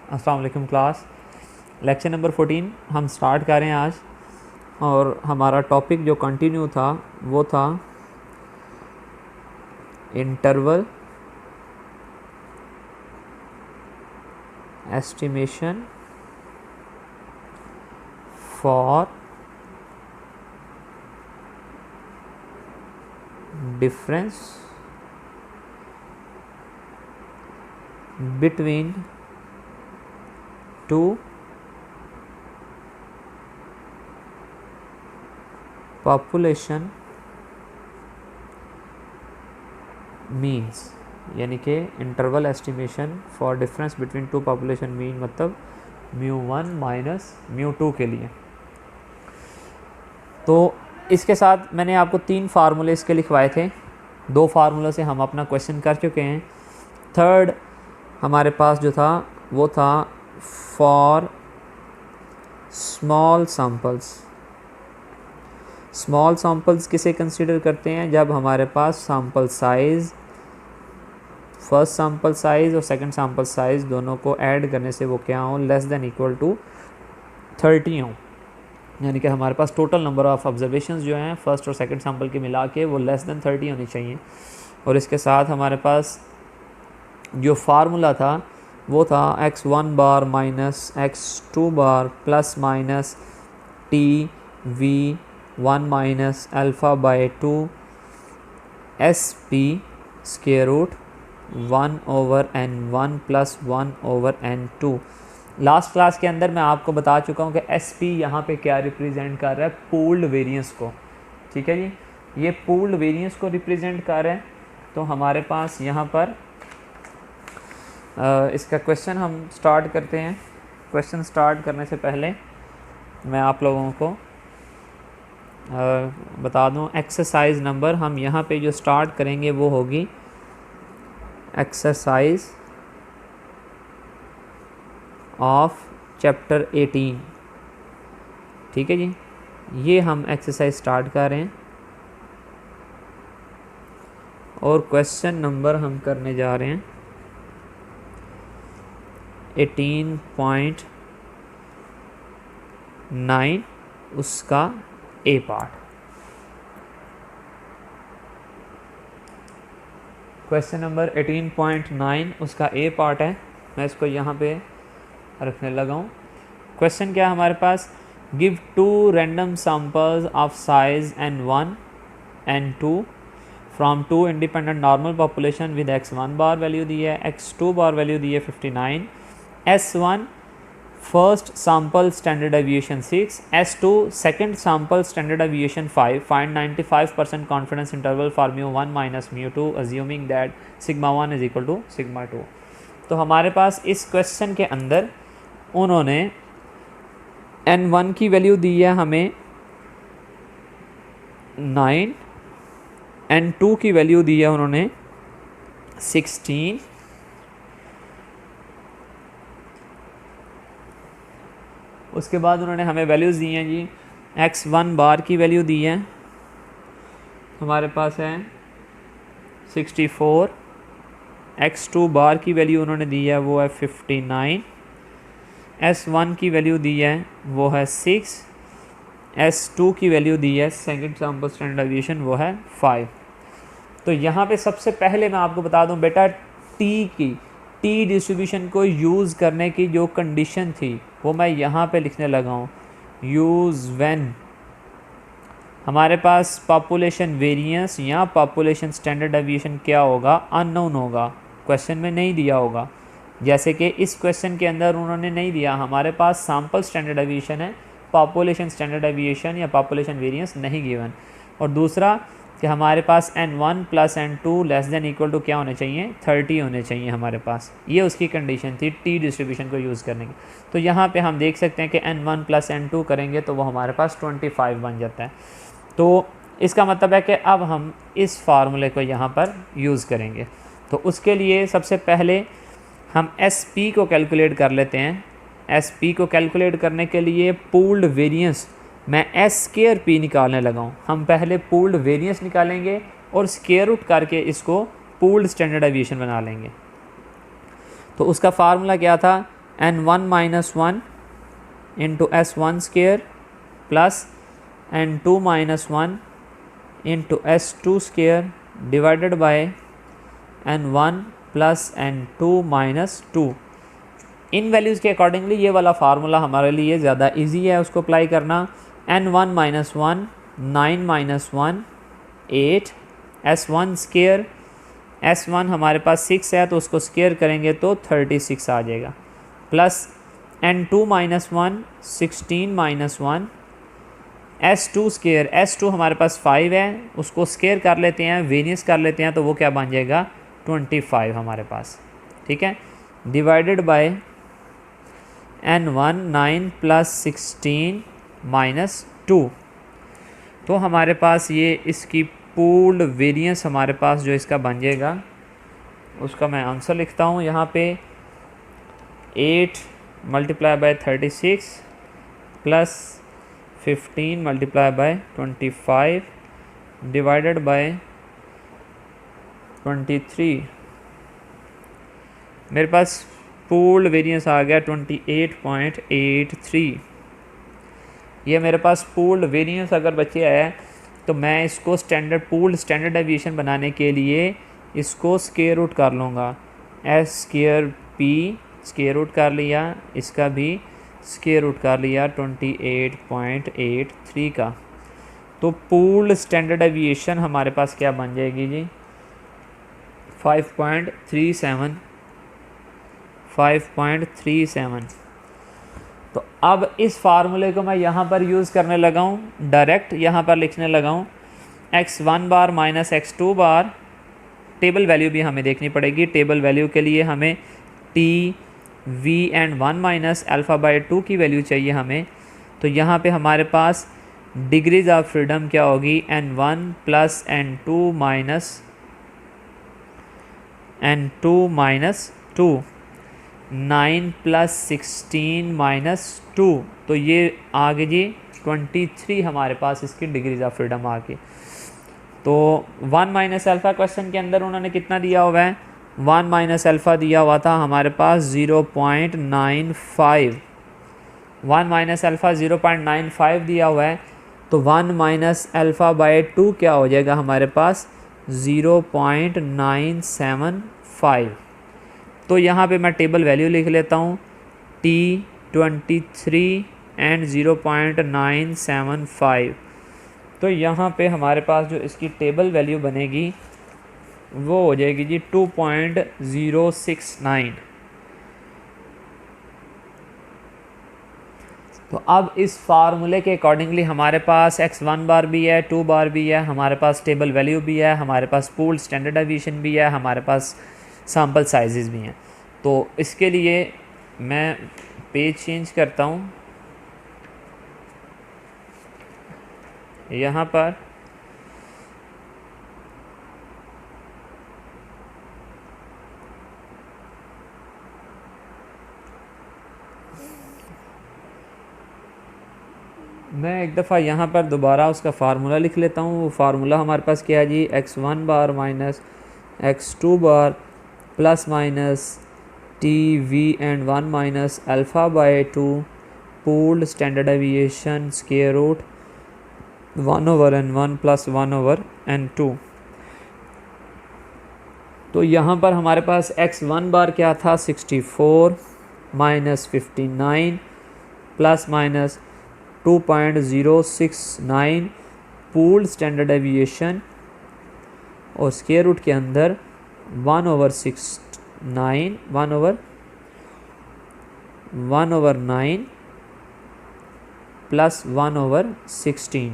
अस्सलाम वालेकुम class. Lecture number 14 हम स्टार्ट कर रहे हैं आज, और हमारा टॉपिक जो कंटिन्यू था वो था interval estimation for difference between two population means, यानी कि interval estimation for difference between two population mean मतलब μ1 माइनस μ2 के लिए। तो इसके साथ मैंने आपको 3 फार्मूले इसके लिखवाए थे। 2 फार्मूलों से हम अपना क्वेश्चन कर चुके हैं। थर्ड हमारे पास जो था वो था for small samples. Small samples किसे कंसीडर करते हैं? जब हमारे पास sample size, first sample size और सेकंड सैम्पल साइज़ दोनों को ऐड करने से वो क्या हो, लेस देन इक्वल टू 30 हो। यानी कि हमारे पास टोटल नंबर ऑफ़ ऑब्जर्वेशंस जो हैं फर्स्ट और सेकंड सैम्पल के मिला के वो लेस देन 30 होनी चाहिए। और इसके साथ हमारे पास जो फार्मूला था वो था x1 bar minus x2 bar plus minus TV1 minus alpha by 2 SP square root 1/n1 plus 1/n2। Last class के अंदर मैं आपको बता चुका हूँ कि SP यहाँ पे क्या रिप्रेजेंट कर रहा है, पूल्ड वेरिएंस को। ठीक है जी, ये पूल्ड वेरिएंस को रिप्रेजेंट कर रहा है। तो हमारे पास यहाँ पर इसका क्वेश्चन हम स्टार्ट करते हैं। क्वेश्चन स्टार्ट करने से पहले मैं आप लोगों को बता दूं एक्सरसाइज नंबर हम यहाँ पे जो स्टार्ट करेंगे वो होगी एक्सरसाइज ऑफ चैप्टर 18। ठीक है जी, ये हम एक्सरसाइज स्टार्ट कर रहे हैं और क्वेश्चन नंबर हम करने जा रहे हैं 18.9 उसका ए पार्ट। क्वेश्चन नंबर 18.9 उसका ए पार्ट है। मैं इसको यहाँ पे रखने लगा हूँ। क्वेश्चन क्या है हमारे पास, give 2 random samples of size n1 n2 from 2 independent normal population with x1 bar value दी है, x2 बार वैल्यू दी है 59, S1 first sample standard deviation 6, S2 second sample standard deviation 5, find 95% confidence interval for μ1 minus μ2 assuming that σ1 is equal to σ2। तो हमारे पास इस question के अंदर उन्होंने n1 की वैल्यू दी है हमें 9, n2 की वैल्यू दी है उन्होंने 16, उसके बाद उन्होंने हमें वैल्यूज़ दी हैं जी। x1 बार की वैल्यू दी है हमारे पास है 64, x2 बार की वैल्यू उन्होंने दी है वो है 59, S1 की वैल्यू दी है वो है 6, S2 की वैल्यू दी है सेकंड सैम्पल स्टैंडर्ड डेविएशन वो है 5। तो यहाँ पे सबसे पहले मैं आपको बता दूँ बेटा टी डिस्ट्रीब्यूशन को यूज़ करने की जो कंडीशन थी वो मैं यहाँ पे लिखने लगा हूँ। यूज़ व्हेन हमारे पास पॉपुलेशन वेरिएंस या पॉपुलेशन स्टैंडर्ड डेविएशन क्या होगा, अननोन होगा, क्वेश्चन में नहीं दिया होगा। जैसे कि इस क्वेश्चन के अंदर उन्होंने नहीं दिया, हमारे पास सैम्पल स्टैंडर्ड डेविएशन है, पॉपुलेशन स्टैंडर्ड डेविएशन या पॉपुलेशन वेरिएंस नहीं गिवन। और दूसरा कि हमारे पास n1 plus n2 less than equal to क्या होने चाहिए, 30 होने चाहिए हमारे पास। ये उसकी कंडीशन थी टी डिस्ट्रीब्यूशन को यूज़ करने की। तो यहाँ पे हम देख सकते हैं कि n1 प्लस n2 करेंगे तो वो हमारे पास 25 बन जाता है। तो इसका मतलब है कि अब हम इस फार्मूले को यहाँ पर यूज़ करेंगे। तो उसके लिए सबसे पहले हम SP को कैलकुलेट कर लेते हैं। SP को कैलकुलेट करने के लिए पूल्ड वेरिएंस मैं S² निकालने लगा हूँ। हम पहले पूल्ड वेरिएंस निकालेंगे और स्क्वायर रूट करके इसको पूल्ड स्टैंडर्ड डेविएशन बना लेंगे। तो उसका फार्मूला क्या था, n1 minus one into s1 square plus n2 minus one into s2 square divided by n1 plus n2 minus two. In values के अकॉर्डिंगली ये वाला फार्मूला हमारे लिए ज़्यादा इजी है उसको अप्लाई करना। n1 minus one 9 minus one 8 s1 square, s1 हमारे पास 6 है तो उसको स्केयर करेंगे तो 36 आ जाएगा, plus n2 minus one 16 minus one s2 square, s2 हमारे पास 5 है उसको स्केयर कर लेते हैं, वेरियंस कर लेते हैं तो वो क्या बन जाएगा 25 हमारे पास, ठीक है, divided by n1 9 plus 16 minus 2। तो हमारे पास ये इसकी पूल्ड वेरिएंस हमारे पास जो इसका बन जाएगा उसका मैं आंसर लिखता हूँ यहाँ पे 8 multiply by 36 plus 15 multiply by 25 divided by 23। मेरे पास पूल्ड वेरिएंस आ गया 28.83। ये मेरे पास पूल्ड वेरिएंस अगर बचे है तो मैं इसको स्टैंडर्ड डेविएशन बनाने के लिए इसको स्क्वायर रूट कर लूँगा, S square P square root कर लिया, इसका भी स्क्वायर रूट कर लिया 28.83 का। तो पूल्ड स्टैंडर्ड डेविएशन हमारे पास क्या बन जाएगी जी 5.37। तो अब इस फार्मूले को मैं यहाँ पर यूज़ करने लगा हूँ, डायरेक्ट यहाँ पर लिखने लगा हूँ x1 बार माइनस x2 बार। टेबल वैल्यू भी हमें देखनी पड़ेगी, टेबल वैल्यू के लिए हमें t v and 1 minus alpha by 2 की वैल्यू चाहिए हमें। तो यहाँ पे हमारे पास डिग्रीज ऑफ फ्रीडम क्या होगी n1 plus n2 minus 2, 9 plus 16 minus 2, तो ये आ गई जी 23 हमारे पास इसकी डिग्रीज ऑफ फ्रीडम आ गई। तो 1 माइनस अल्फ़ा क्वेश्चन के अंदर उन्होंने कितना दिया हुआ है 1 माइनस अल्फ़ा दिया हुआ था हमारे पास 0.95, 1 माइनस अल्फ़ा 0.95 दिया हुआ है तो 1 माइनस अल्फ़ा बाय 2 क्या हो जाएगा हमारे पास 0.975। तो यहाँ पे मैं टेबल वैल्यू लिख लेता हूँ T23 एंड 0.975। तो यहाँ पे हमारे पास जो इसकी टेबल वैल्यू बनेगी वो हो जाएगी जी 2.069। तो अब इस फार्मूले के अकॉर्डिंगली हमारे पास x1 बार भी है 2 बार भी है, हमारे पास टेबल वैल्यू भी है, हमारे पास पूल्ड स्टैंडर्ड डेविएशन भी है, हमारे पास सैम्पल साइजेस भी हैं। तो इसके लिए मैं पेज चेंज करता हूँ, यहाँ पर मैं एक दफ़ा यहाँ पर दोबारा उसका फार्मूला लिख लेता हूँ। वो फार्मूला हमारे पास क्या है जी x1 bar minus x2 bar plus minus t v and 1 minus alpha by 2 pooled standard deviation square root 1/n1 plus 1/n2। तो यहाँ पर हमारे पास x1 बार क्या था 64 minus 59 plus minus 2.069 pooled standard deviation और स्क्वायर रूट के अंदर 1/9 प्लस 1/16।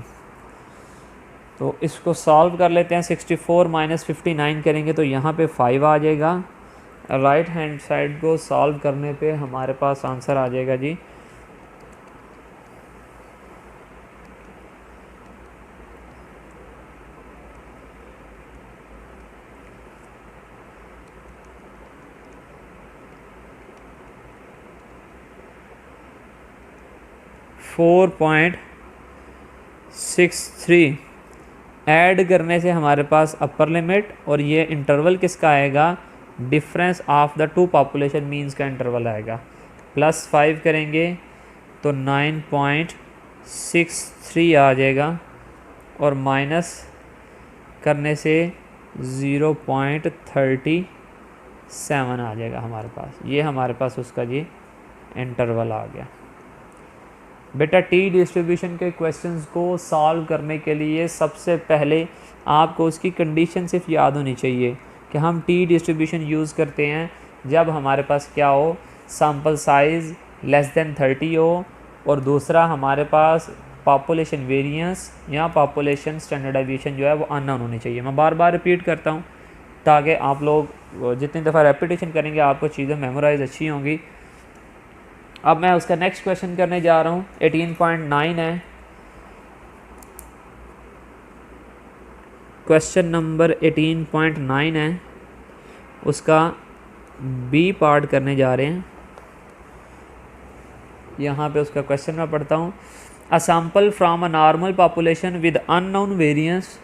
तो इसको सॉल्व कर लेते हैं। 64 माइनस 59 करेंगे तो यहाँ पे 5 आ जाएगा। राइट हैंड साइड को सॉल्व करने पे हमारे पास आंसर आ जाएगा जी 4.63। ऐड करने से हमारे पास अपर लिमिट और ये इंटरवल किसका आएगा difference of the two population means का इंटरवल आएगा। +5 करेंगे तो 9.63 आ जाएगा और माइनस करने से 0.37 आ जाएगा हमारे पास। ये हमारे पास उसका जी इंटरवल आ गया। बेटा टी डिस्ट्रीब्यूशन के क्वेश्चंस को सॉल्व करने के लिए सबसे पहले आपको उसकी कंडीशन सिर्फ याद होनी चाहिए कि हम टी डिस्ट्रीब्यूशन यूज़ करते हैं जब हमारे पास क्या हो, सैम्पल साइज़ लेस देन 30 हो, और दूसरा हमारे पास पॉपुलेशन वेरिएंस या पॉपुलेशन स्टैंडर्ड डेविएशन जो है वो अननोन होनी चाहिए। मैं बार बार रिपीट करता हूँ ताकि आप लोग जितनी दफ़ा रेपिटेशन करेंगे आपको चीज़ें मेमोराइज अच्छी होंगी। अब मैं उसका नेक्स्ट क्वेश्चन करने जा रहा हूँ। 18.9 है, क्वेश्चन नंबर 18.9 है, उसका बी पार्ट करने जा रहे हैं। यहाँ पे उसका क्वेश्चन मैं पढ़ता हूँ। A sample from a normal population with unknown variance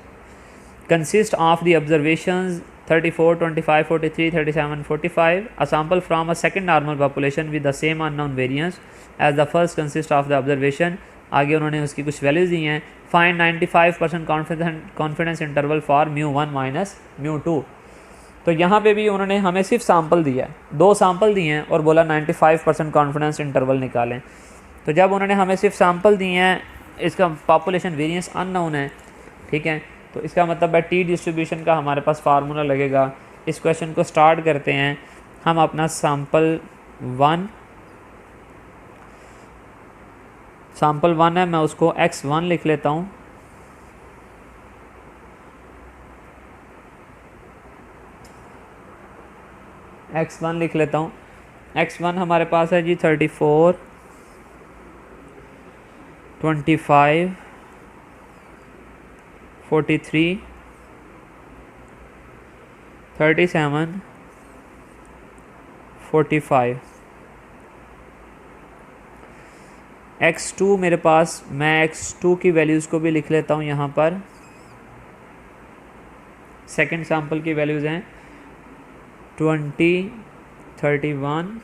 consist of the observations 34, 25, 43, 37, 45. A sample from a second normal population with the same unknown variance as the first consists of the observation. आगे उन्होंने उसकी कुछ values दी हैं। Find 95% confidence interval for μ1 minus μ2। तो यहाँ पे भी उन्होंने हमें सिर्फ सैम्पल दिया है, 2 सैम्पल दिए हैं और बोला 95% कॉन्फिडेंस इंटरवल निकालें। तो जब उन्होंने हमें सिर्फ सैम्पल दिए हैं, इसका पॉपुलेशन वेरिएंस अननोन है, ठीक है, तो इसका मतलब है टी डिस्ट्रीब्यूशन का हमारे पास फार्मूला लगेगा। इस क्वेश्चन को स्टार्ट करते हैं हम। अपना सैम्पल 1 है, मैं उसको x1 लिख लेता हूँ। x1 लिख लेता हूँ। x1 हमारे पास है जी 34, 25, 43, 37, 45। x2 मेरे पास, मैं x2 की वैल्यूज़ को भी लिख लेता हूँ यहाँ पर। सेकंड सैम्पल की वैल्यूज़ हैं 20, 31,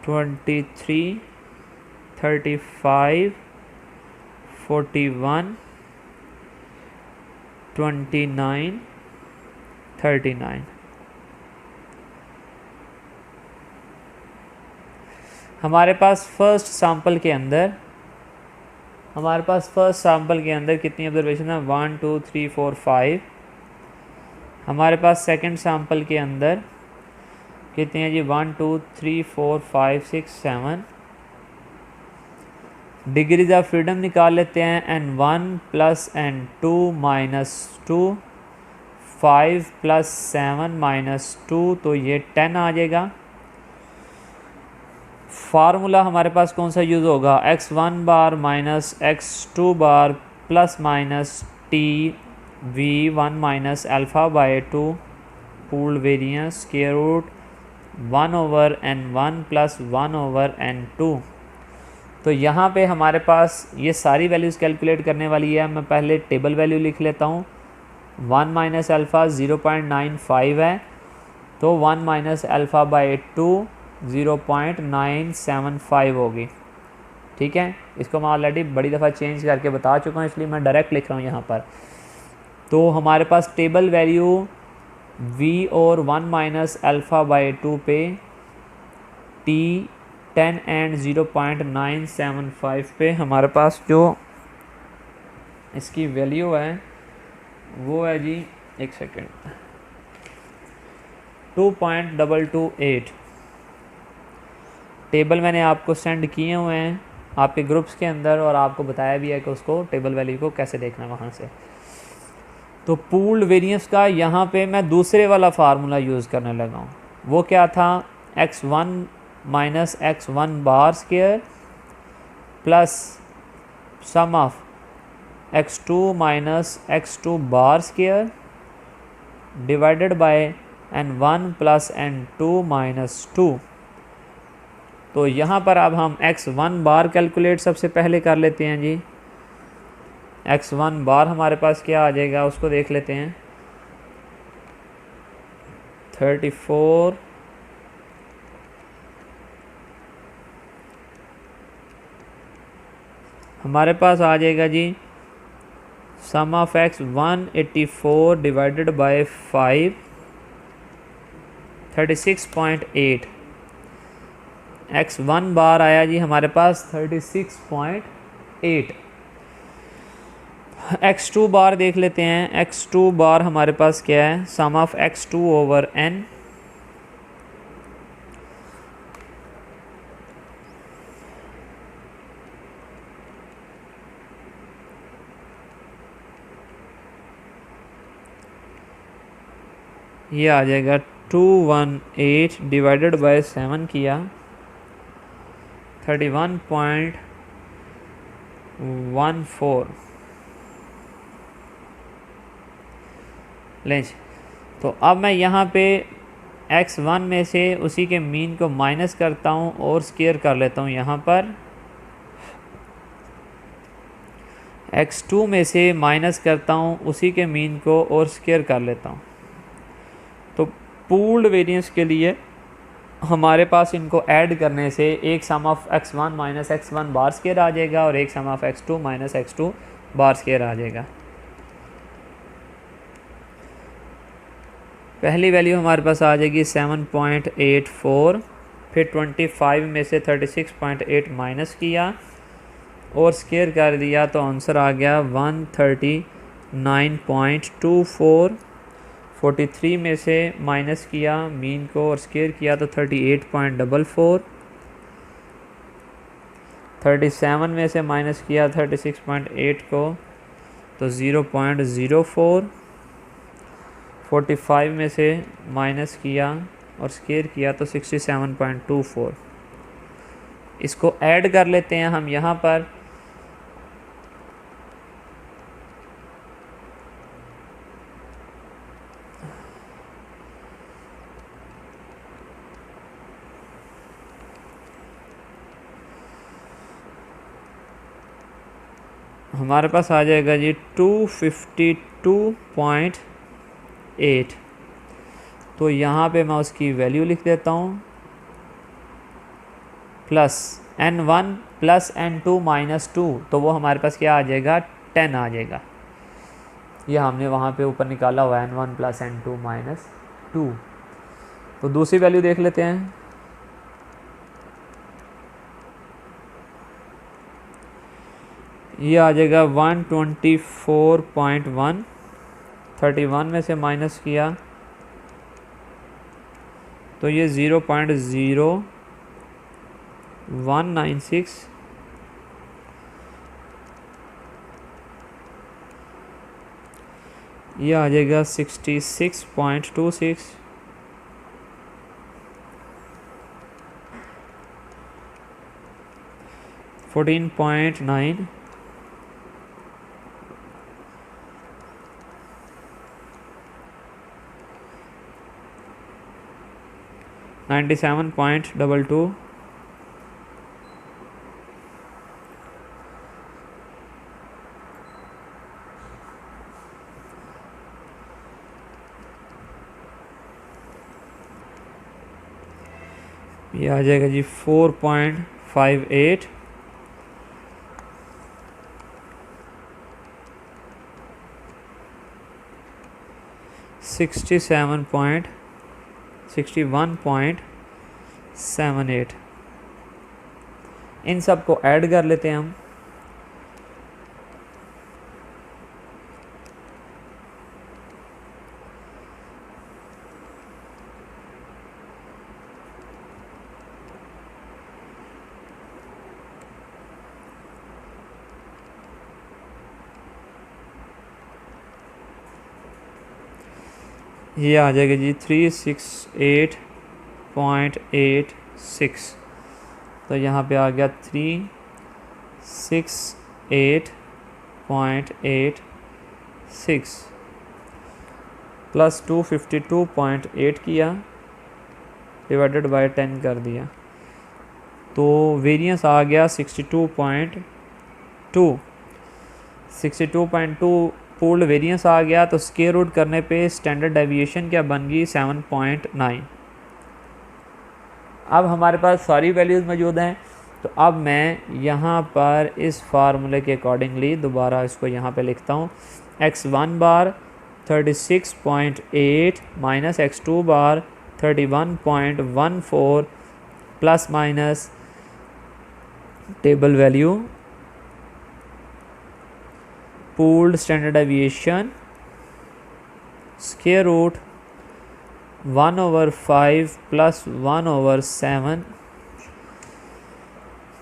23, 35, 41, 29, 39। हमारे पास फर्स्ट सैम्पल के अंदर कितनी ऑब्जर्वेशन है? 1, 2, 3, 4, 5। हमारे पास सेकंड सैम्पल के अंदर कितनी है जी? 1, 2, 3, 4, 5, 6, 7। डिग्रीज ऑफ फ्रीडम निकाल लेते हैं। n1 + n2 - 2, 5 + 7 - 2, तो ये 10 आ जाएगा। फार्मूला हमारे पास कौन सा यूज़ होगा? x1 bar minus x2 bar ± t v1 - α/2 pooled variance square root 1/n1 + 1/n2। तो यहाँ पे हमारे पास ये सारी वैल्यूज़ कैलकुलेट करने वाली है। मैं पहले टेबल वैल्यू लिख लेता हूँ। 1 - α 0.95 है, तो 1 - α/2 0.975 होगी, ठीक है। इसको मैं ऑलरेडी बड़ी दफ़ा चेंज करके बता चुका हूँ, इसलिए मैं डायरेक्ट लिख रहा हूँ यहाँ पर। तो हमारे पास टेबल वैल्यू v और 1 - α/2 पे t 10 एंड 0.975 पे हमारे पास जो इसकी वैल्यू है वो है जी, एक सेकेंड, 2.228। टेबल मैंने आपको सेंड किए हुए हैं आपके ग्रुप्स के अंदर, और आपको बताया भी है कि उसको टेबल वैल्यू को कैसे देखना है वहाँ से। तो पूल्ड वेरिएंस का यहाँ पे मैं दूसरे वाला फार्मूला यूज़ करने लगा हूँ। वो क्या था? x1 - x1 bar square plus sum of x2 - x2 bar square divided by n1 + n2 - 2। तो यहाँ पर अब हम x1 बार कैलकुलेट सबसे पहले कर लेते हैं जी। x1 बार हमारे पास क्या आ जाएगा उसको देख लेते हैं। 34, हमारे पास आ जाएगा जी sum of x 184 divided by 5 36.8। X 1 bar आया जी हमारे पास 36.8। एक्स 2 बार देख लेते हैं। एक्स 2 बार हमारे पास क्या है, सम ऑफ एक्स 2 ओवर एन ये आ जाएगा 218 डिवाइडेड बाय 7 किया 31.14 लें। तो अब मैं यहाँ पे x1 में से उसी के मीन को माइनस करता हूँ और स्क्वायर कर लेता हूँ। यहाँ पर x2 में से माइनस करता हूँ उसी के मीन को और स्क्वायर कर लेता हूँ। तो पूल्ड वेरिएंस के लिए हमारे पास इनको ऐड करने से एक sum of x1 minus x1 bar square आ जाएगा और एक sum of x2 minus x2 bar square आ जाएगा। पहली वैल्यू हमारे पास आ जाएगी 7.84, फिर 25 में से 36.8 माइनस किया और स्क्वायर कर दिया तो आंसर आ गया 139.24। 43 में से माइनस किया मीन को और स्क्वायर किया तो 38.44। 37 में से माइनस किया 36.8 को तो 0.04। 45 में से माइनस किया और स्क्वायर किया तो 67.24। इसको ऐड कर लेते हैं हम यहाँ पर। हमारे पास आ जाएगा जी 252.8। तो यहाँ पे मैं उसकी वैल्यू लिख देता हूँ plus n1 plus n2 minus 2, तो वो हमारे पास क्या आ जाएगा 10 आ जाएगा। ये हमने वहाँ पे ऊपर निकाला हुआ n1 प्लस n2 माइनस 2। तो दूसरी वैल्यू देख लेते हैं। ये आ जाएगा 124.1। 31 में से माइनस किया तो ये 0.0196। ये आ जाएगा 66.26। Fourteen point 9। 97.22। ये आ जाएगा जी 4.58। 61.78। इन सब को ऐड कर लेते हैं हम। ये आ जाएगा जी 368.86। तो यहाँ पे आ गया 368.86 प्लस 252.8 किया डिवाइडेड बाय 10 कर दिया तो वेरिएंस आ गया 62.2। 62.2 पूल्ड वेरिएंस आ गया। तो स्क्वायर रूट करने पे स्टैंडर्ड डेविएशन क्या बन गई 7.9। अब हमारे पास सारी वैल्यूज़ मौजूद हैं। तो अब मैं यहाँ पर इस फार्मूले के अकॉर्डिंगली दोबारा इसको यहाँ पे लिखता हूँ। x1 bar 36.8 minus x2 bar 31.14 plus minus table value pooled standard deviation square root 1/5 plus 1/7।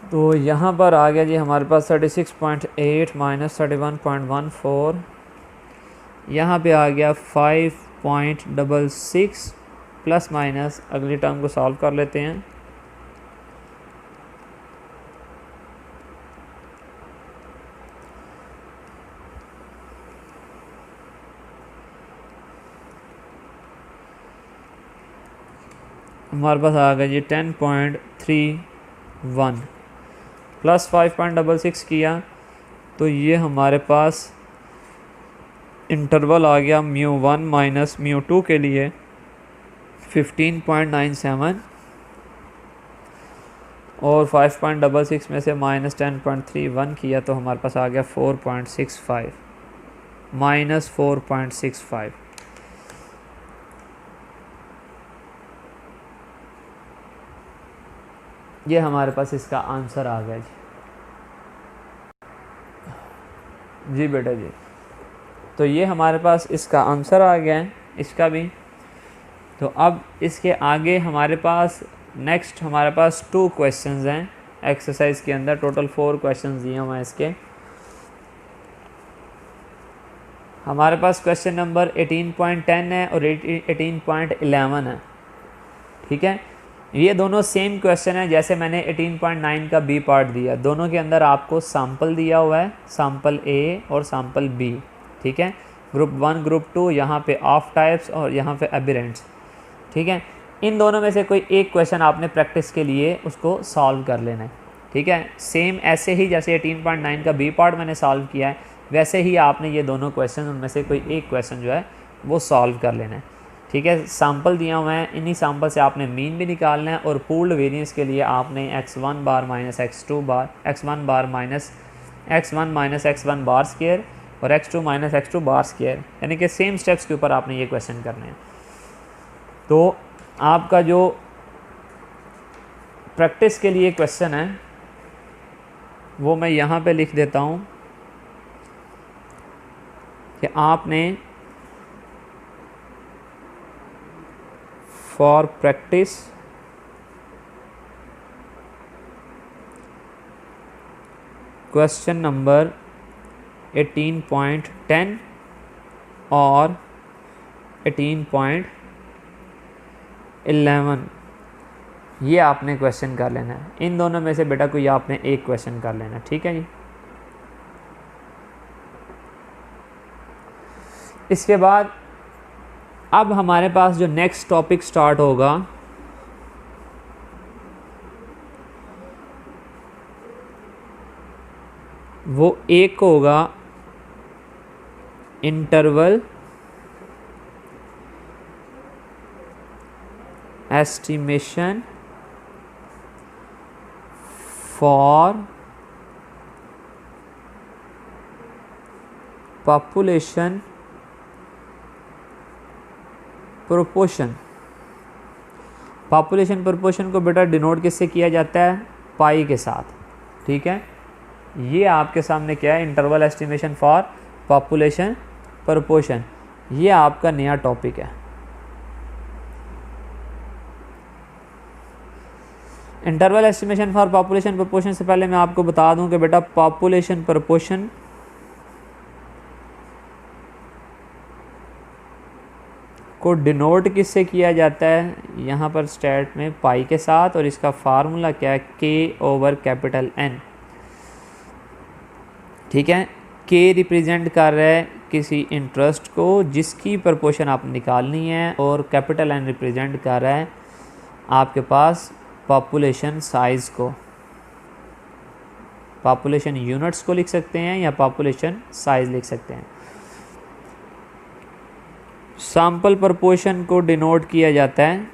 तो यहाँ पर आ गया जी हमारे पास 36.8 माइनस 31.14, यहाँ पे आ गया 5.66 प्लस माइनस अगली टर्म को सॉल्व कर लेते हैं। हमारे पास आ गया जी 10.31 प्लस 5.66 किया तो ये हमारे पास इंटरवल आ गया μ1 माइनस μ2 के लिए 15.97 और 5.66 में से माइनस 10.31 किया तो हमारे पास आ गया 4.65 माइनस 4.65। ये हमारे पास इसका आंसर आ गया जी बेटा जी। तो ये हमारे पास इसका आंसर आ गया है इसका भी। तो अब इसके आगे हमारे पास नेक्स्ट हमारे पास 2 क्वेश्चंस हैं एक्सरसाइज के अंदर। टोटल 4 क्वेश्चंस दिए हुए हैं इसके। हमारे पास क्वेश्चन नंबर 18.10 है और 18.11 है। ठीक है, ये दोनों सेम क्वेश्चन है जैसे मैंने 18.9 का बी पार्ट दिया। दोनों के अंदर आपको सैम्पल दिया हुआ है, सैम्पल ए और सैम्पल बी। ठीक है, ग्रुप 1 ग्रुप 2 यहाँ पे ऑफ टाइप्स और यहाँ पे एबिरेंट्स। ठीक है, इन दोनों में से कोई एक क्वेश्चन आपने प्रैक्टिस के लिए उसको सॉल्व कर लेना है। ठीक है, सेम ऐसे ही जैसे 18.9 का बी पार्ट मैंने सॉल्व किया है वैसे ही आपने ये दोनों क्वेश्चन उनमें से कोई एक क्वेश्चन जो है वो सॉल्व कर लेना है। ठीक है, सैम्पल दिया हुआ है, इन्हीं सैम्पल से आपने मीन भी निकालना है और पूल्ड वेरिएंस के लिए आपने x1 बार माइनस x2 बार x1 bar minus x1 bar square और x2 minus x2 bar square, यानी कि सेम स्टेप्स के ऊपर आपने ये क्वेश्चन करने हैं। तो आपका जो प्रैक्टिस के लिए क्वेश्चन है वो मैं यहाँ पे लिख देता हूँ कि आपने फॉर प्रैक्टिस क्वेश्चन नंबर 18.10 और 18.11 ये आपने क्वेश्चन कर लेना है। इन दोनों में से बेटा कोई आपने एक क्वेश्चन कर लेना है। ठीक है जी। इसके बाद अब हमारे पास जो नेक्स्ट टॉपिक स्टार्ट होगा वो एक होगा interval estimation for population proportion. Population proportion को बेटा डिनोट किससे किया जाता है? पाई के साथ। ठीक है, ये आपके सामने क्या है? Interval estimation for population proportion. ये आपका नया टॉपिक है। Interval estimation for population proportion से पहले मैं आपको बता दूं कि बेटा पॉपुलेशन प्रोपोर्शन को डिनोट किससे किया जाता है? यहाँ पर स्टेट में पाई के साथ, और इसका फार्मूला क्या है? K/N। ठीक है, K रिप्रेजेंट कर रहा है किसी इंटरेस्ट को जिसकी प्रोपोर्शन आप निकालनी है, और N रिप्रेजेंट कर रहा है आपके पास पॉपुलेशन साइज़ को। पॉपुलेशन यूनिट्स को लिख सकते हैं या पॉपुलेशन साइज़ लिख सकते हैं। सैम्पल प्रोपोर्शन को डिनोट किया जाता है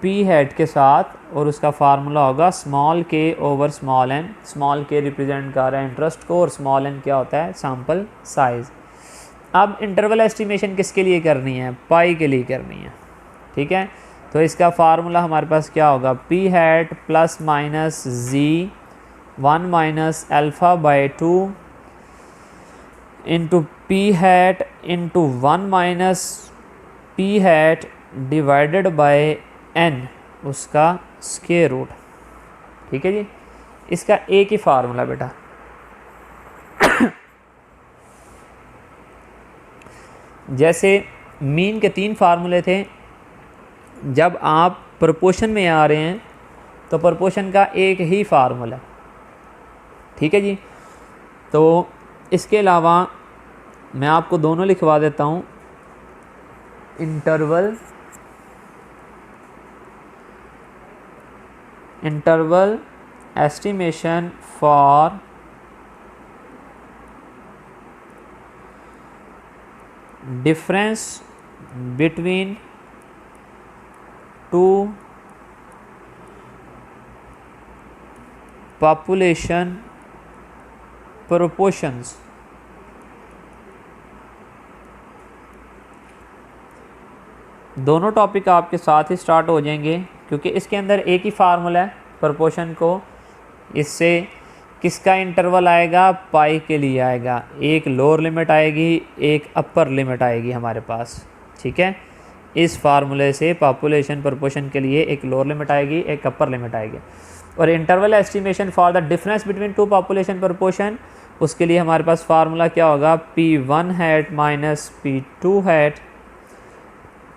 पी हैट के साथ और उसका फार्मूला होगा स्मॉल के ओवर स्मॉल एन। स्मॉल के रिप्रेजेंट कर रहा है इंटरेस्ट को और स्मॉल एन क्या होता है, सैम्पल साइज़। अब इंटरवल एस्टिमेशन किसके लिए करनी है, पाई के लिए करनी है, ठीक है। तो इसका फार्मूला हमारे पास क्या होगा, पी हैट प्लस माइनस जी 1 minus alpha by 2 into P hat into 1 minus P hat divided by N, उसका स्क्वायर रूट, ठीक है जी। इसका एक ही फार्मूला बेटा जैसे मीन के 3 फार्मूले थे, जब आप प्रोपोर्शन में आ रहे हैं तो प्रोपोर्शन का एक ही फार्मूला, ठीक है जी। तो इसके अलावा मैं आपको दोनों लिखवा देता हूँ, interval estimation for difference between two population proportions. दोनों टॉपिक आपके साथ ही स्टार्ट हो जाएंगे क्योंकि इसके अंदर एक ही फार्मूला है प्रोपोर्शन को। इससे किसका इंटरवल आएगा, पाई के लिए आएगा। एक लोअर लिमिट आएगी, एक अपर लिमिट आएगी हमारे पास, ठीक है। इस फार्मूले से पॉपुलेशन प्रोपोर्शन के लिए एक लोअर लिमिट आएगी, एक अपर लिमिट आएगी। और interval estimation for the difference between two population proportion, उसके लिए हमारे पास फार्मूला क्या होगा, P1 hat minus P2 hat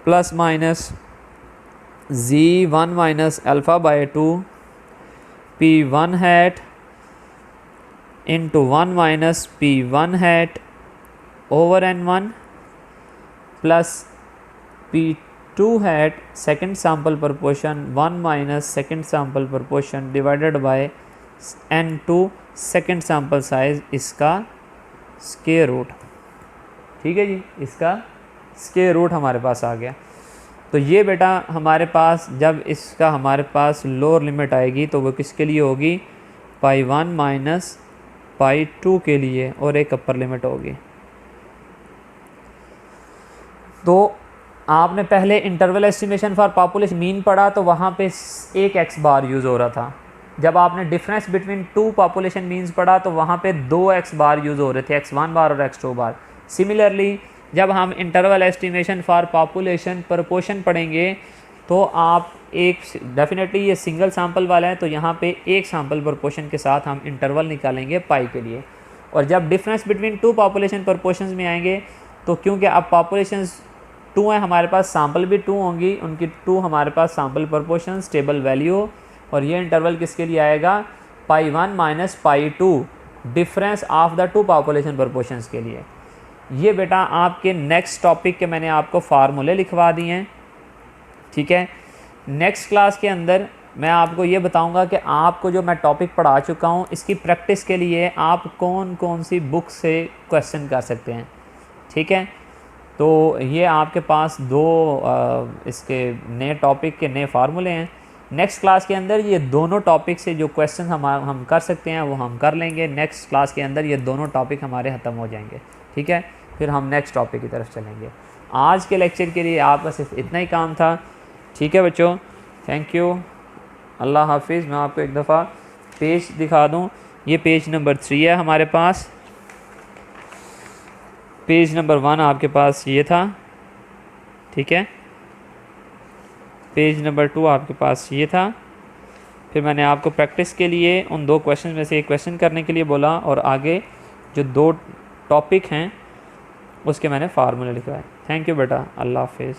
plus minus Z1 minus alpha by 2 P1 hat into 1 minus P1 hat over N1 plus P2 hat second sample proportion 1 minus second sample proportion divided by N2 second sample size, इसका square root, ठीक है जी। इसका square root हमारे पास आ गया। तो ये बेटा हमारे पास जब इसका हमारे पास लोअर लिमिट आएगी तो वो किसके लिए होगी, पाई 1 माइनस पाई 2 के लिए, और एक अपर लिमिट होगी। तो आपने पहले interval estimation for population mean पढ़ा तो वहाँ पे एक एक्स बार यूज़ हो रहा था। जब आपने डिफरेंस बिटवीन 2 पॉपुलेशन मीन्स पढ़ा तो वहाँ पे 2 एक्स बार यूज़ हो रहे थे, x1 बार और x2 बार। सिमिलरली जब हम interval estimation for population proportion पढ़ेंगे तो आप एक डेफिनेटली ये सिंगल सैम्पल वाला है तो यहाँ पे एक सैम्पल प्रोपोर्शन के साथ हम इंटरवल निकालेंगे पाई के लिए। और जब डिफरेंस बिटवीन 2 पॉपुलेशन प्रोपोर्शंस में आएंगे तो क्योंकि अब पॉपुलेशंस 2 हैं हमारे पास, सैम्पल भी 2 होंगी, उनकी 2 हमारे पास सैम्पल प्रोपोर्शन स्टेबल वैल्यू, और ये इंटरवल किसके लिए आएगा, पाई 1 minus pi 2 difference of the 2 population proportions के लिए। ये बेटा आपके नेक्स्ट टॉपिक के मैंने आपको फार्मूले लिखवा दिए हैं, ठीक है। नेक्स्ट क्लास के अंदर मैं आपको ये बताऊंगा कि आपको जो मैं टॉपिक पढ़ा चुका हूँ इसकी प्रैक्टिस के लिए आप कौन कौन सी बुक से क्वेश्चन कर सकते हैं, ठीक है। तो ये आपके पास 2 इसके नए टॉपिक के नए फार्मूले हैं। नेक्स्ट क्लास के अंदर ये दोनों टॉपिक से जो क्वेश्चन हम कर सकते हैं वो हम कर लेंगे। नेक्स्ट क्लास के अंदर ये दोनों टॉपिक हमारे ख़त्म हो जाएंगे, ठीक है। फिर हम नेक्स्ट टॉपिक की तरफ चलेंगे। आज के लेक्चर के लिए आपका सिर्फ इतना ही काम था, ठीक है बच्चों। थैंक यू, अल्लाह हाफिज़। मैं आपको एक दफ़ा पेज दिखा दूं, ये पेज नंबर 3 है हमारे पास। पेज नंबर 1 आपके पास ये था, ठीक है। पेज नंबर 2 आपके पास ये था। फिर मैंने आपको प्रैक्टिस के लिए उन 2 क्वेश्चन में से एक क्वेश्चन करने के लिए बोला और आगे जो 2 टॉपिक हैं उसके मैंने फार्मूले लिखवाए। थैंक यू बेटा, अल्लाह हाफिज़।